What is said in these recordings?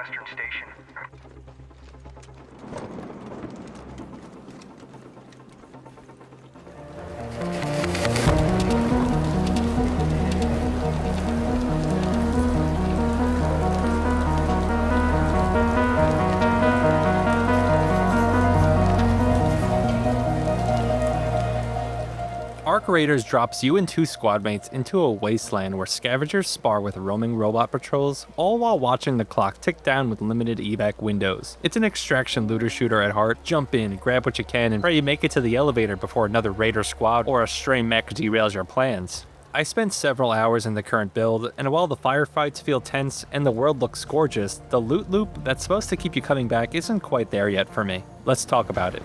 western station. Arc Raiders drops you and two squadmates into a wasteland where scavengers spar with roaming robot patrols, all while watching the clock tick down with limited evac windows. It's an extraction looter shooter at heart. Jump in, grab what you can, and pray you make it to the elevator before another raider squad or a stray mech derails your plans. I spent several hours in the current build, and while the firefights feel tense and the world looks gorgeous, the loot loop that's supposed to keep you coming back isn't quite there yet for me. Let's talk about it.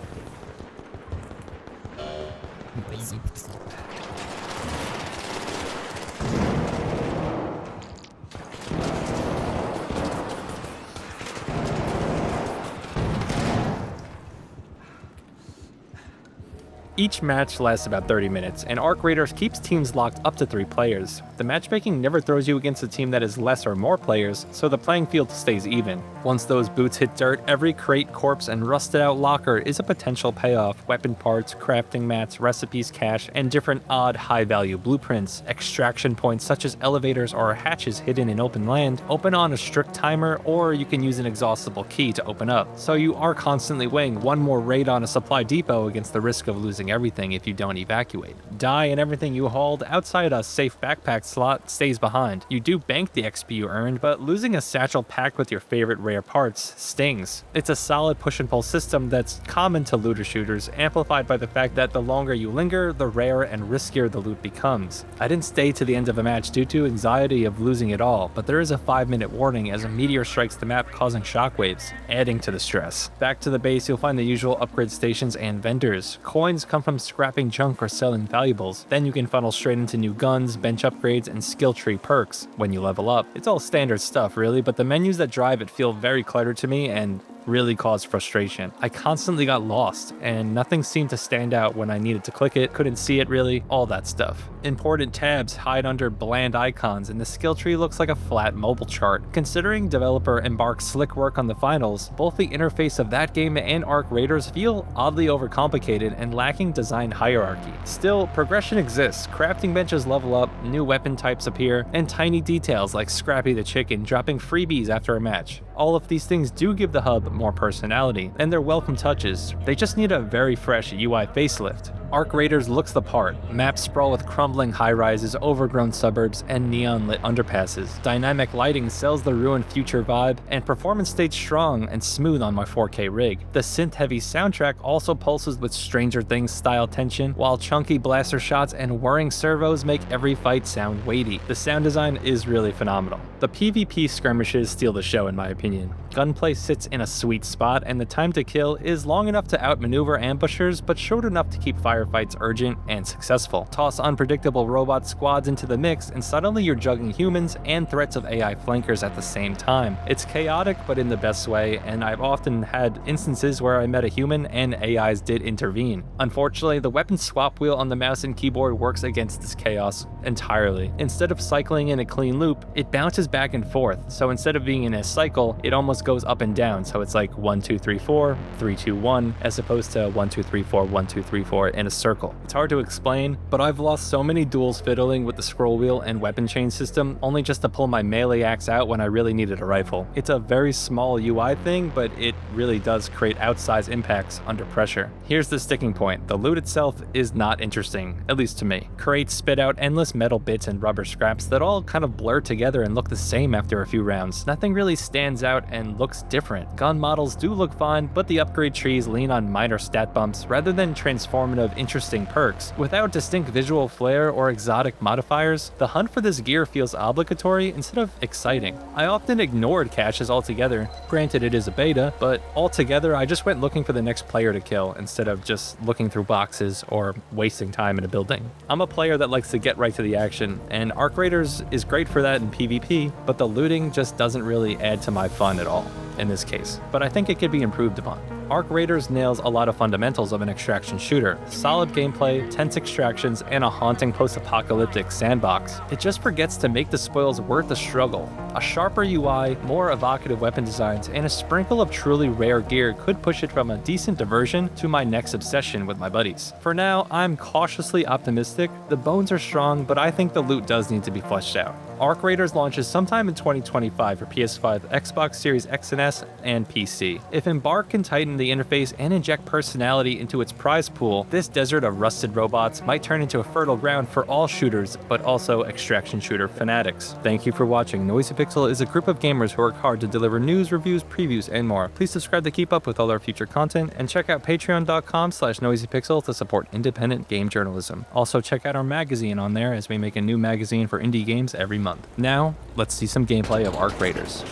Each match lasts about 30 minutes, and Arc Raiders keeps teams locked up to 3 players. The matchmaking never throws you against a team that is less or more players, so the playing field stays even. Once those boots hit dirt, every crate, corpse, and rusted out locker is a potential payoff. Weapon parts, crafting mats, recipes, cache, and different odd high-value blueprints. Extraction points such as elevators or hatches hidden in open land open on a strict timer, or you can use an exhaustible key to open up. So you are constantly weighing one more raid on a supply depot against the risk of losing everything if you don't evacuate. Die and everything you hauled outside a safe backpack slot stays behind. You do bank the XP you earned, but losing a satchel packed with your favorite rare parts stings. It's a solid push and pull system that's common to looter shooters, amplified by the fact that the longer you linger, the rarer and riskier the loot becomes. I didn't stay to the end of a match due to anxiety of losing it all, but there is a 5-minute warning as a meteor strikes the map causing shockwaves, adding to the stress. Back to the base, you'll find the usual upgrade stations and vendors. Coins come from scrapping junk or selling valuables. Then you can funnel straight into new guns, bench upgrades, and skill tree perks when you level up. It's all standard stuff really, but the menus that drive it feel very cluttered to me and really caused frustration. I constantly got lost, and nothing seemed to stand out when I needed to click it, couldn't see it really, all that stuff. Important tabs hide under bland icons, and the skill tree looks like a flat mobile chart. Considering developer Embark's slick work on the finals, both the interface of that game and Arc Raiders feel oddly overcomplicated and lacking design hierarchy. Still, progression exists, crafting benches level up, new weapon types appear, and tiny details like Scrappy the Chicken dropping freebies after a match. All of these things do give the hub more personality, and they're welcome touches. They just need a very fresh UI facelift. Arc Raiders looks the part. Maps sprawl with crumbling high-rises, overgrown suburbs, and neon-lit underpasses. Dynamic lighting sells the ruined future vibe, and performance stayed strong and smooth on my 4K rig. The synth-heavy soundtrack also pulses with Stranger Things-style tension, while chunky blaster shots and whirring servos make every fight sound weighty. The sound design is really phenomenal. The PvP skirmishes steal the show in my opinion. Gunplay sits in a sweet spot, and the time to kill is long enough to outmaneuver ambushers, but short enough to keep firefights urgent and successful. Toss unpredictable robot squads into the mix, and suddenly you're juggling humans and threats of AI flankers at the same time. It's chaotic, but in the best way, and I've often had instances where I met a human and AIs did intervene. Unfortunately, the weapon swap wheel on the mouse and keyboard works against this chaos entirely. Instead of cycling in a clean loop, it bounces back and forth, so instead of being in a cycle, it almost goes up and down, so it's like 1 2 3 4 3 2 1 as opposed to 1 2 3 4 1 2 3 4 in a circle. It's hard to explain, but I've lost so many duels fiddling with the scroll wheel and weapon chain system only just to pull my melee axe out when I really needed a rifle. It's a very small UI thing, but it really does create outsized impacts under pressure. Here's the sticking point: the loot itself is not interesting, at least to me. Crates spit out endless metal bits and rubber scraps that all kind of blur together and look the same after a few rounds. Nothing really stands out and looks different. Gun models do look fine, but the upgrade trees lean on minor stat bumps rather than transformative, interesting perks. Without distinct visual flair or exotic modifiers, the hunt for this gear feels obligatory instead of exciting. I often ignored caches altogether. Granted, it is a beta, but altogether I just went looking for the next player to kill instead of just looking through boxes or wasting time in a building. I'm a player that likes to get right to the action, and Arc Raiders is great for that in PvP, but the looting just doesn't really add to my fun at all in this case, but I think it could be improved upon. Arc Raiders nails a lot of fundamentals of an extraction shooter: solid gameplay, tense extractions, and a haunting post-apocalyptic sandbox. It just forgets to make the spoils worth the struggle. A sharper UI, more evocative weapon designs, and a sprinkle of truly rare gear could push it from a decent diversion to my next obsession with my buddies. For now, I'm cautiously optimistic. The bones are strong, but I think the loot does need to be fleshed out. Arc Raiders launches sometime in 2025 for PS5, Xbox Series X and S, and PC. If Embark can tighten the interface and inject personality into its prize pool, this desert of rusted robots might turn into a fertile ground for all shooters, but also extraction shooter fanatics. Thank you for watching. Noisy Pixel is a group of gamers who work hard to deliver news, reviews, previews, and more. Please subscribe to keep up with all our future content, and check out patreon.com/noisypixel to support independent game journalism. Also check out our magazine on there, as we make a new magazine for indie games every month. Now, let's see some gameplay of Arc Raiders.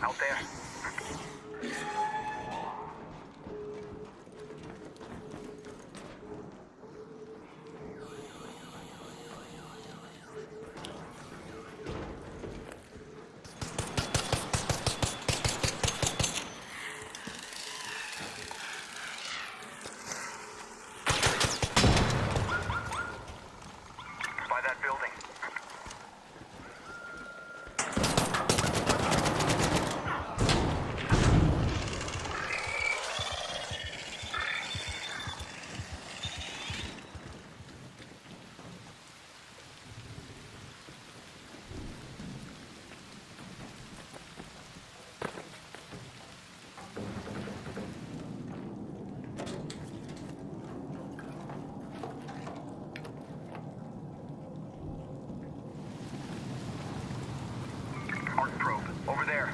Out there. By that building. Arc probe, over there.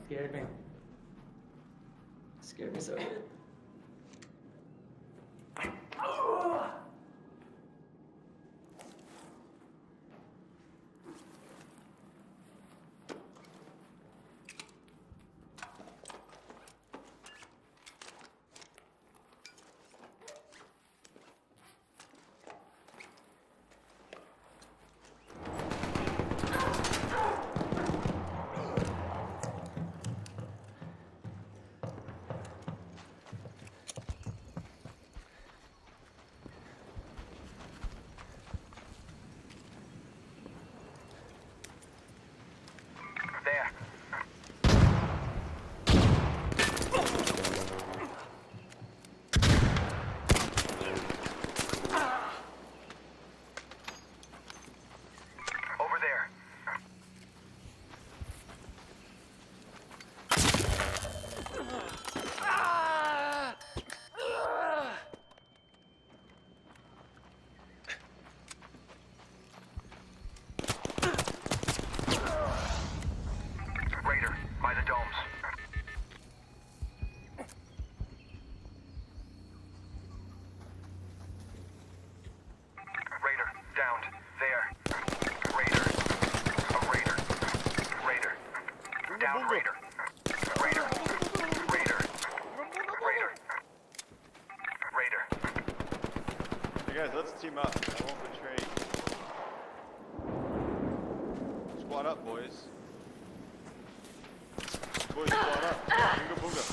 Scared me. Scared me so good. guys, let's team up. I won't betray you. Squad up, boys. Boys, squad up. Booga booga.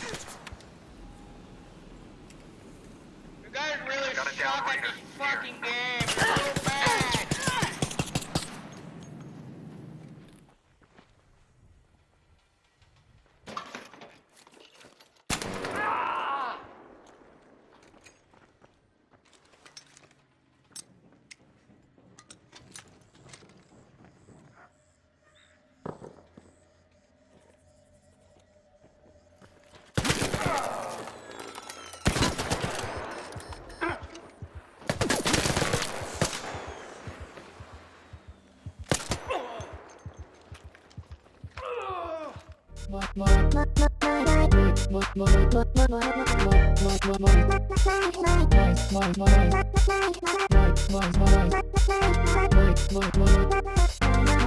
You guys really Got it down, suck at Raider. this fucking game. So bad.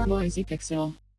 Boys, Pixel.